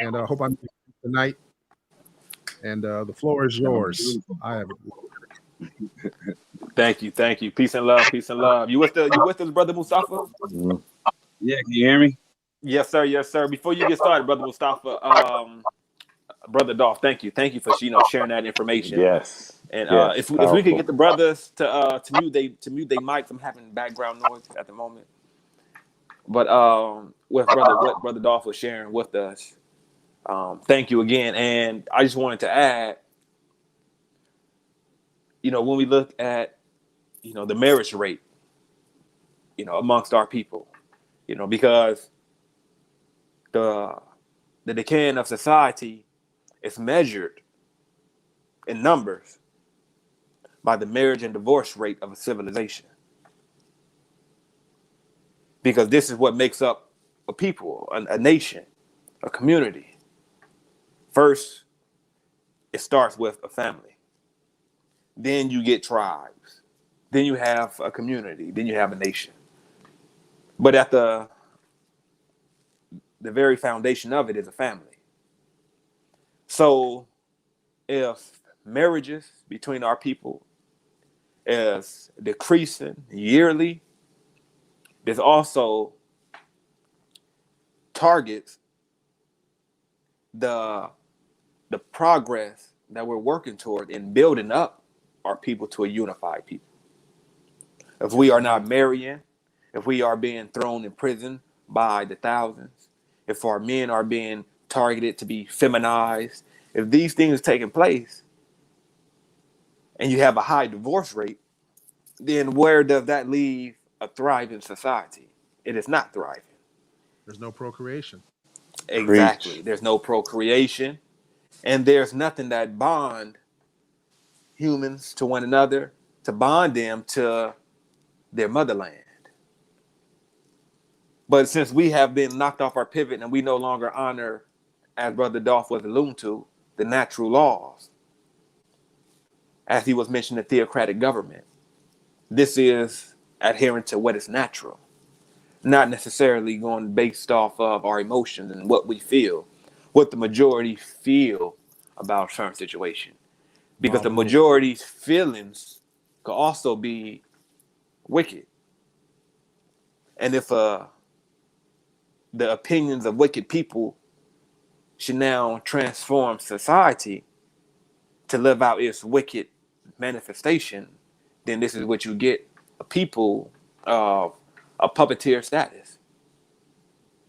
Speaker 3: and I hope I'm tonight. And the floor is yours. I have
Speaker 1: Thank you. Peace and love, peace and love. You with us, brother Mustafa?
Speaker 4: Yeah, can you hear me?
Speaker 1: Yes, sir. Yes, sir. Before you get started, brother Mustafa, brother Dolph, thank you for sharing that information.
Speaker 2: Yes.
Speaker 1: And
Speaker 2: Yes,
Speaker 1: if we could
Speaker 2: powerful.
Speaker 1: get the brothers to mute they mics, I'm having background noise at the moment. But with what brother Dolph was sharing with us, thank you again. And I just wanted to add, when we look at the marriage rate, amongst our people, because the decaying of society is measured in numbers by the marriage and divorce rate of a civilization. Because this is what makes up a people, a nation, a community. First, it starts with a family. Then you get tribes. Then you have a community. Then you have a nation. But at the very foundation of it is a family. So if marriages between our people is decreasing yearly, there's also targets the progress that we're working toward in building up our people to a unified people. If we are not marrying, if we are being thrown in prison by the thousands, if our men are being targeted to be feminized, if these things are taking place and you have a high divorce rate, then where does that leave a thriving society? It is not thriving.
Speaker 3: There's no procreation.
Speaker 1: Exactly.
Speaker 2: Preach.
Speaker 1: There's no procreation, and there's nothing that bond humans to one another, to bond them to their motherland. But since we have been knocked off our pivot and we no longer honor, as Brother Dolph was alluding to, the natural laws, as he was mentioning the theocratic government, this is adherent to what is natural, not necessarily going based off of our emotions and what we feel, what the majority feel about a certain situation. Because the majority's feelings could also be wicked. And if the opinions of wicked people should now transform society to live out its wicked manifestation, then this is what you get: a people of a puppeteer status.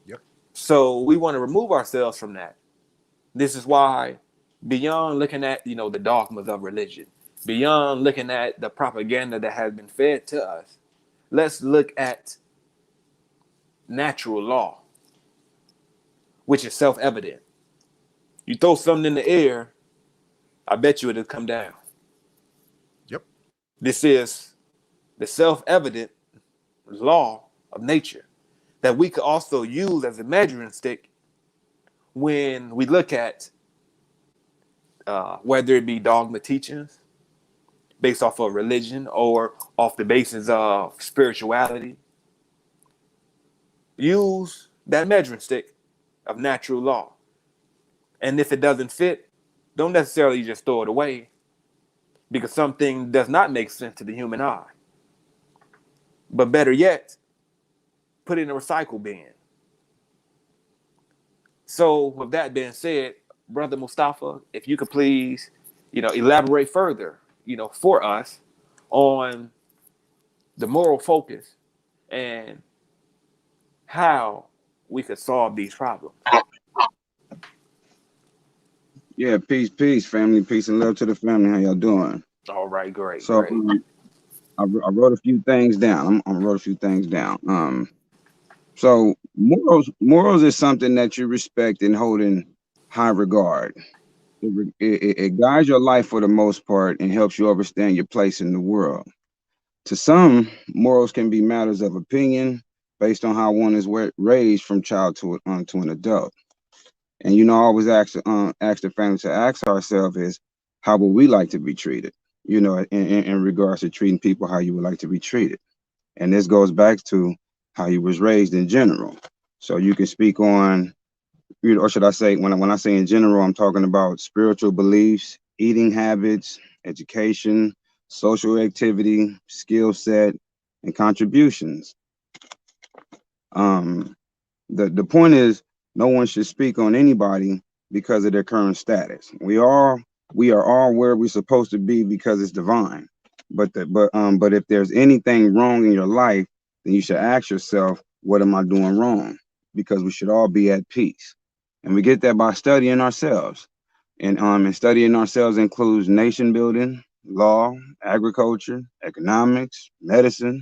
Speaker 3: Yep.
Speaker 1: So we want to remove ourselves from that. This is why, beyond looking at the dogmas of religion, beyond looking at the propaganda that has been fed to us, let's look at natural law, which is self-evident. You throw something in the air, I bet you it'll come down.
Speaker 3: Yep.
Speaker 1: This is the self-evident law of nature that we could also use as a measuring stick when we look at whether it be dogma teachings based off of religion or off the basis of spirituality. Use that measuring stick of natural law. And if it doesn't fit, don't necessarily just throw it away, because something does not make sense to the human eye. But better yet, put it in a recycle bin. So with that being said, Brother Mustafa, if you could please, elaborate further, for us on the moral focus and how we could solve these problems.
Speaker 4: Yeah, peace, family, peace and love to the family. How y'all doing?
Speaker 1: All right, great.
Speaker 4: So
Speaker 1: great.
Speaker 4: I wrote a few things down. I wrote a few things down. So morals is something that you respect and hold in high regard. It guides your life for the most part and helps you understand your place in the world. To some, morals can be matters of opinion based on how one is raised from child to an adult. And you know, I always ask the family to ask ourselves is, how would we like to be treated? You know, in regards to treating people how you would like to be treated. And this goes back to how you was raised in general. So you can speak on, you know, or should I say, when I say in general, I'm talking about spiritual beliefs, eating habits, education, social activity, skill set, and contributions. Um, the point is, no one should speak on anybody because of their current status. We are all where we're supposed to be because it's divine. But if there's anything wrong in your life, then you should ask yourself, what am I doing wrong? Because we should all be at peace. And we get that by studying ourselves. And studying ourselves includes nation building, law, agriculture, economics, medicine,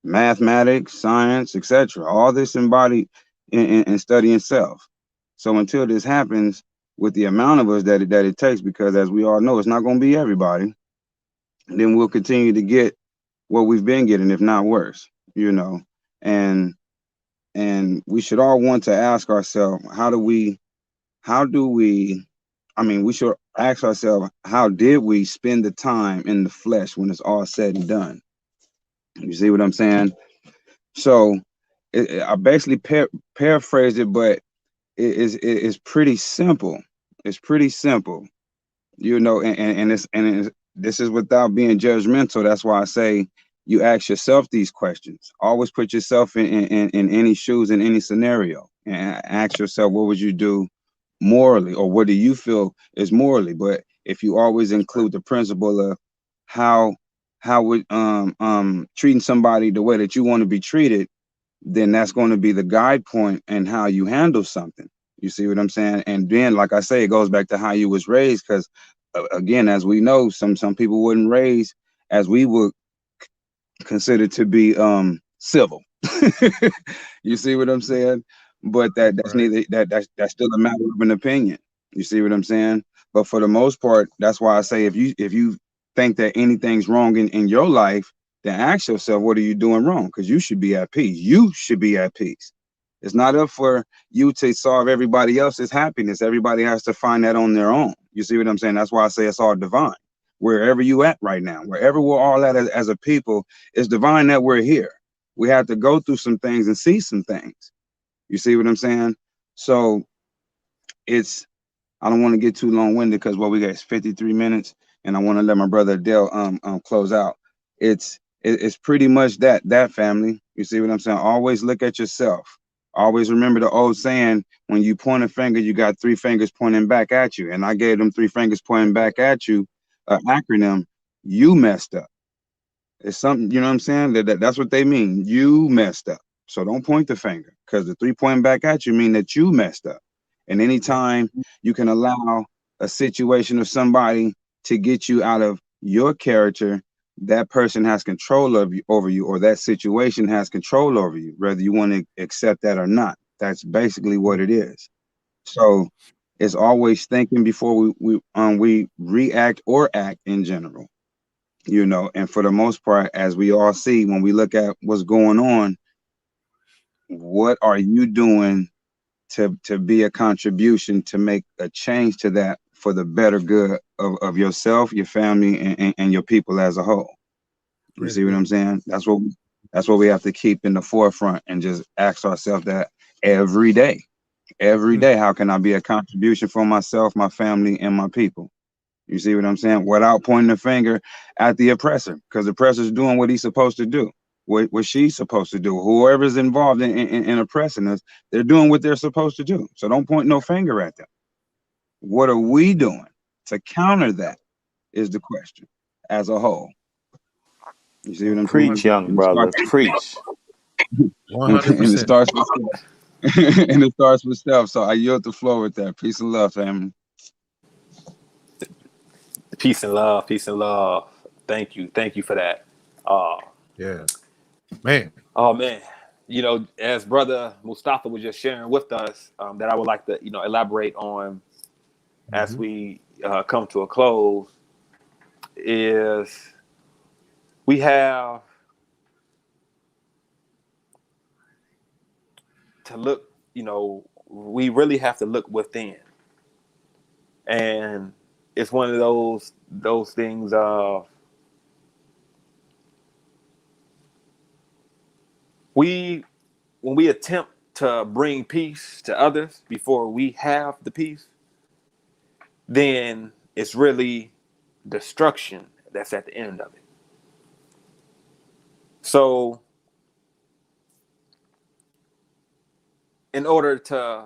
Speaker 4: mathematics, science, etc. All this embodied in studying self. So until this happens with the amount of us that it takes, because as we all know, it's not going to be everybody, then we'll continue to get what we've been getting, if not worse, you know. And we should all want to ask ourselves, we should ask ourselves, how did we spend the time in the flesh when it's all said and done? You see what I'm saying? So I basically paraphrased it, but it's pretty simple. It's pretty simple, you know, this is without being judgmental. That's why I say you ask yourself these questions. Always put yourself in any shoes in any scenario, and ask yourself, what would you do morally, or what do you feel is morally? But if you always include the principle of how would treating somebody the way that you want to be treated, then that's going to be the guide point and how you handle something. You see what I'm saying? And then, like I say, it goes back to how you was raised, because again, as we know, some people wouldn't raise as we would consider to be civil. You see what I'm saying? But that's
Speaker 3: Right.
Speaker 4: neither that's still a matter of an opinion. You see what I'm saying? But for the most part, that's why I say, if you think that anything's wrong in your life, then ask yourself, what are you doing wrong? Because you should be at peace. You should be at peace. It's not up for you to solve everybody else's happiness. Everybody has to find that on their own. You see what I'm saying? That's why I say it's all divine. Wherever you at right now, wherever we're all at as a people, it's divine that we're here. We have to go through some things and see some things. You see what I'm saying? So I don't want to get too long-winded, because what we got is 53 minutes, and I want to let my brother Dale close out. It's pretty much that family. You see what I'm saying? Always look at yourself. Always remember the old saying, when you point a finger, you got three fingers pointing back at you. And I gave them three fingers pointing back at you, acronym, you messed up. It's something, you know what I'm saying? That's what they mean. You messed up. So don't point the finger, because the three pointing back at you mean that you messed up. And anytime you can allow a situation or somebody to get you out of your character, that person has control over you, or that situation has control over you, whether you want to accept that or not. That's basically what it is. So it's always thinking before we react or act in general, you know. And for the most part, as we all see, when we look at what's going on, what are you doing to be a contribution, to make a change to that for the better good of yourself, your family, and your people as a whole? You
Speaker 3: Great
Speaker 4: see what
Speaker 3: again.
Speaker 4: I'm saying? That's what we have to keep in the forefront, and just ask ourselves that every day. Every day, how can I be a contribution for myself, my family, and my people? You see what I'm saying? Without pointing the finger at the oppressor, because the oppressor's doing what he's supposed to do, what she's supposed to do. Whoever's involved in oppressing us, they're doing what they're supposed to do. So don't point no finger at them. What are we doing to counter that is the question as a whole. You see what I'm saying?
Speaker 2: Preach, young
Speaker 4: And it
Speaker 2: brother,
Speaker 4: starts,
Speaker 2: preach.
Speaker 4: and it
Speaker 3: 100%.
Speaker 4: starts with and it starts with self. So I yield the floor with that. Peace and love, family.
Speaker 1: Peace and love. Peace and love. Thank you for that. Uh,
Speaker 3: Yeah. Man.
Speaker 1: oh man, as brother Mustafa was just sharing with us, that I would like to elaborate on as
Speaker 3: Mhm.
Speaker 1: we come to a close, is we have to look, we really have to look within. And it's one of those things of when we attempt to bring peace to others before we have the peace, then it's really destruction that's at the end of it. So in order to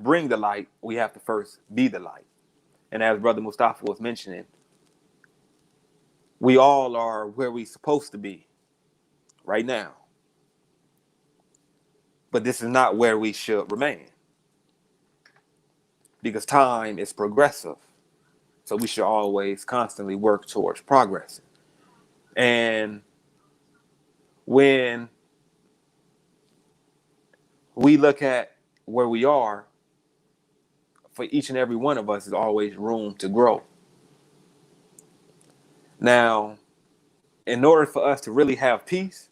Speaker 1: bring the light, we have to first be the light. And as Brother Mustafa was mentioning, we all are where we're supposed to be right now. But this is not where we should remain, because time is progressive. So we should always constantly work towards progress. And when we look at where we are, for each and every one of us is always room to grow. Now, in order for us to really have peace,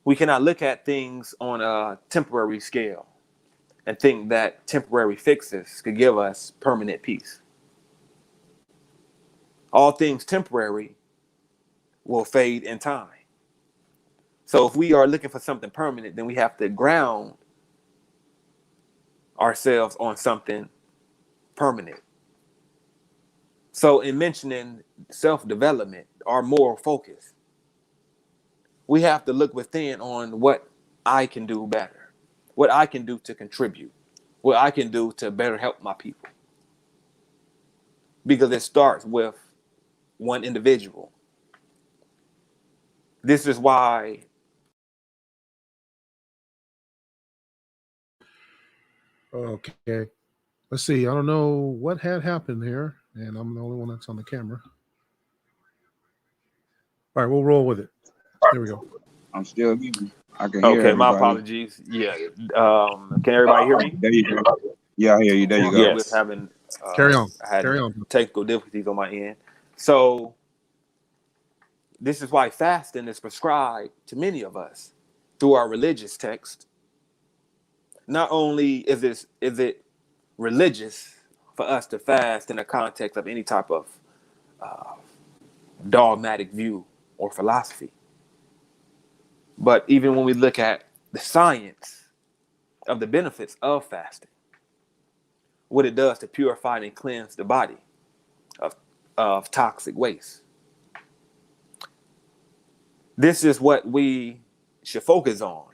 Speaker 1: we cannot look at things on a temporary scale and think that temporary fixes could give us permanent peace. All things temporary will fade in time. So if we are looking for something permanent, then we have to ground ourselves on something permanent. So in mentioning self-development, our moral focus, we have to look within on what I can do better, what I can do to contribute, what I can do to better help my people. Because it starts with one individual. This is why
Speaker 3: Okay. Let's see. I don't know what had happened here, and I'm the only one that's on the camera. All right, we'll roll with it. There we go.
Speaker 4: I'm still here. I can hear
Speaker 1: okay, my
Speaker 4: everybody.
Speaker 1: apologies. Yeah. Can everybody hear me?
Speaker 4: There you go. Yeah, I hear you. There you go.
Speaker 1: Yeah,
Speaker 2: Yes.
Speaker 1: we're having
Speaker 3: Carry on.
Speaker 1: I had
Speaker 3: Carry on.
Speaker 1: technical difficulties on my end. So this is why fasting is prescribed to many of us through our religious text. Not only is it religious for us to fast in the context of any type of dogmatic view or philosophy, but even when we look at the science of the benefits of fasting, what it does to purify and cleanse the body of toxic waste. This is what we should focus on,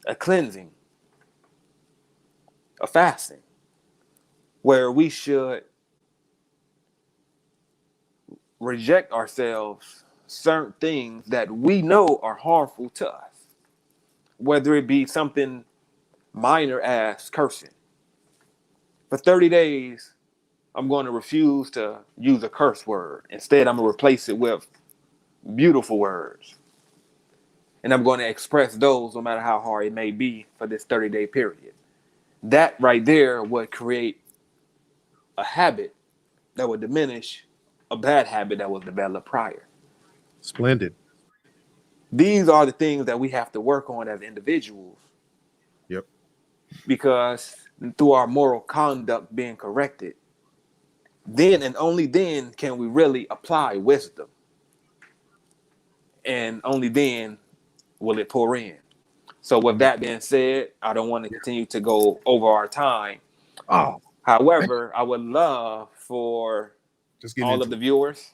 Speaker 1: a cleansing, a fasting, where we should reject ourselves certain things that we know are harmful to us, whether it be something minor as cursing. For 30 days, I'm going to refuse to use a curse word. Instead, I'm going to replace it with beautiful words. And I'm going to express those no matter how hard it may be for this 30-day period. That right there would create a habit that would diminish a bad habit that was developed prior.
Speaker 3: Splendid.
Speaker 1: These are the things that we have to work on as individuals.
Speaker 3: Yep.
Speaker 1: Because through our moral conduct being corrected, then and only then can we really apply wisdom. And only then will it pour in. So with that being said, I don't want to continue to go over our time.
Speaker 3: Oh,
Speaker 1: However, I would love for
Speaker 3: just
Speaker 1: all of the viewers,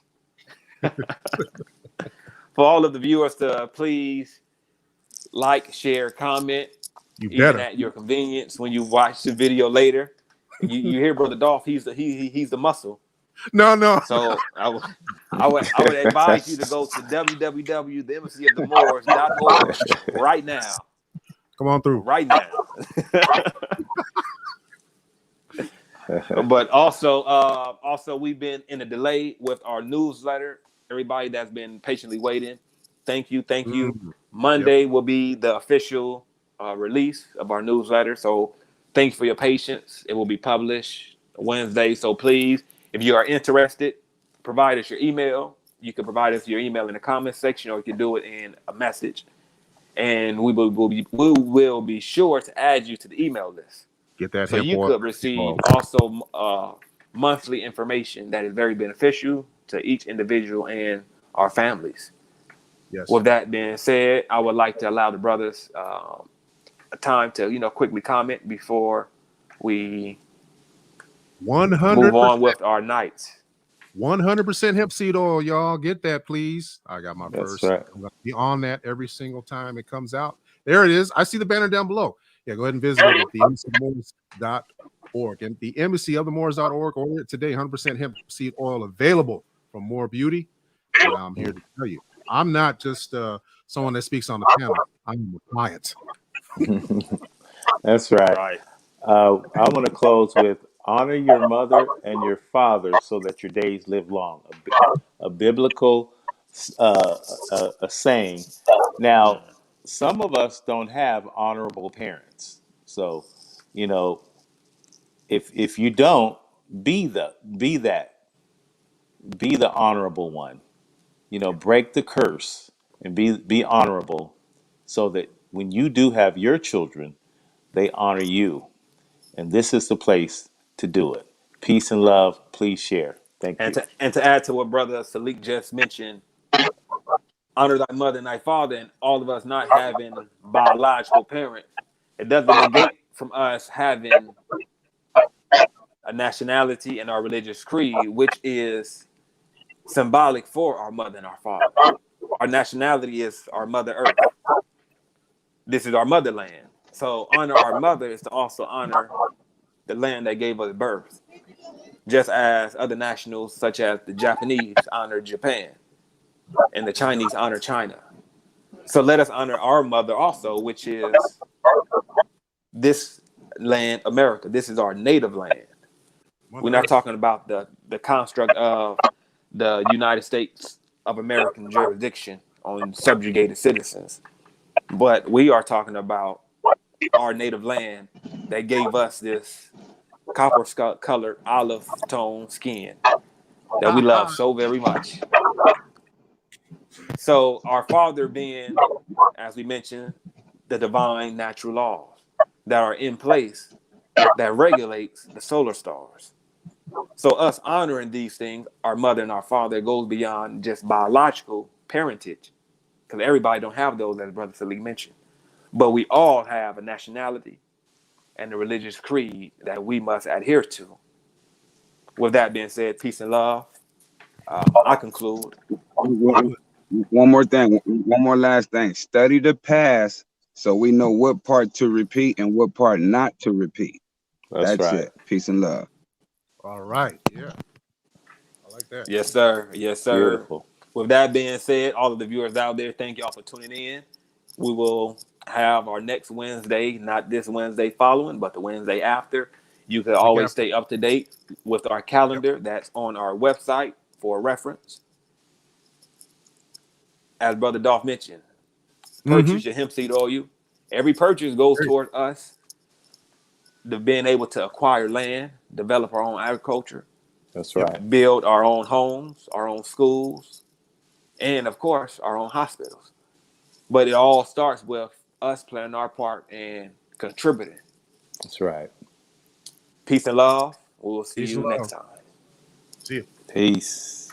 Speaker 1: to please like, share, comment,
Speaker 3: You
Speaker 1: even
Speaker 3: better.
Speaker 1: at your convenience when you watch the video later. You hear Brother Dolph, he's the muscle.
Speaker 3: No.
Speaker 1: So I would advise you to go to www.theembassyofthemoors.org right now.
Speaker 3: Come on through.
Speaker 1: Right now. But also we've been in a delay with our newsletter. Everybody that's been patiently waiting, thank you. Monday will be the official release of our newsletter. So thank you for your patience. It will be published Wednesday. So please, if you are interested, provide us your email. You can provide us your email in the comments section, or you can do it in a message. and we will be sure to add you to the email list.
Speaker 3: Get that
Speaker 1: So
Speaker 3: hemp
Speaker 1: you
Speaker 3: oil.
Speaker 1: could receive also monthly information that is very beneficial to each individual and our families.
Speaker 3: Yes.
Speaker 1: With that being said, I would like to allow the brothers a time to quickly comment before we
Speaker 3: 100%.
Speaker 1: move on with our nights.
Speaker 3: 100% hemp seed oil, y'all. Get that, please. I got my
Speaker 2: That's
Speaker 3: first.
Speaker 2: right.
Speaker 3: I'm going to be on that every single time it comes out. There it is. I see the banner down below. Yeah, go ahead and visit it at theembassyofthemoors.org. And the embassyofthemoors.org. Order it today. 100% hemp seed oil available from More Beauty. And I'm here to tell you, I'm not just someone that speaks on the panel. I'm a client.
Speaker 2: That's right.
Speaker 1: Right.
Speaker 2: I want to close with honor your mother and your father so that your days live long. A biblical a saying. Now, some of us don't have honorable parents, so if you don't, be that be the honorable one. Break the curse and be honorable, so that when you do have your children, they honor you. And this is the place to do it. Peace and love. Please share. Thank
Speaker 1: And
Speaker 2: you.
Speaker 1: to add to what Brother Salik just mentioned, honor thy mother and thy father, and all of us not having biological parents, it doesn't negate from us having a nationality and our religious creed, which is symbolic for our mother and our father. Our nationality is our Mother Earth. This is our motherland. So honor our mother is to also honor the land that gave us birth, just as other nationals such as the Japanese honor Japan and the Chinese honor China. So let us honor our mother also, which is this land, America. This is our native land. We're not talking about the construct of the United States of American jurisdiction on subjugated citizens, but we are talking about our native land that gave us this copper colored olive tone skin that we love so very much. So our father being, as we mentioned, the divine natural laws that are in place that regulates the solar stars. So us honoring these things, our mother and our father, goes beyond just biological parentage, because everybody don't have those, as Brother Salik mentioned. But we all have a nationality and a religious creed that we must adhere to. With that being said, peace and love. I conclude.
Speaker 4: One more thing, one more last thing. Study the past so we know what part to repeat and what part not to repeat.
Speaker 2: That's right.
Speaker 4: it. Peace and love.
Speaker 3: All right. Yeah. I like that.
Speaker 1: Yes, sir. Yes, sir.
Speaker 2: Beautiful.
Speaker 1: With that being said, all of the viewers out there, thank y'all for tuning in. We will have our next Wednesday, not this Wednesday following, but the Wednesday after. You can always stay up to date with our calendar that's on our website for reference. As Brother Dolph mentioned, purchase your hemp seed oil. Every purchase goes toward us being able to acquire land, develop our own agriculture.
Speaker 2: That's right.
Speaker 1: Build our own homes, our own schools, and of course, our own hospitals. But it all starts with us playing our part and contributing.
Speaker 2: That's right.
Speaker 1: Peace and love. We will see you next time.
Speaker 3: See you.
Speaker 2: Peace.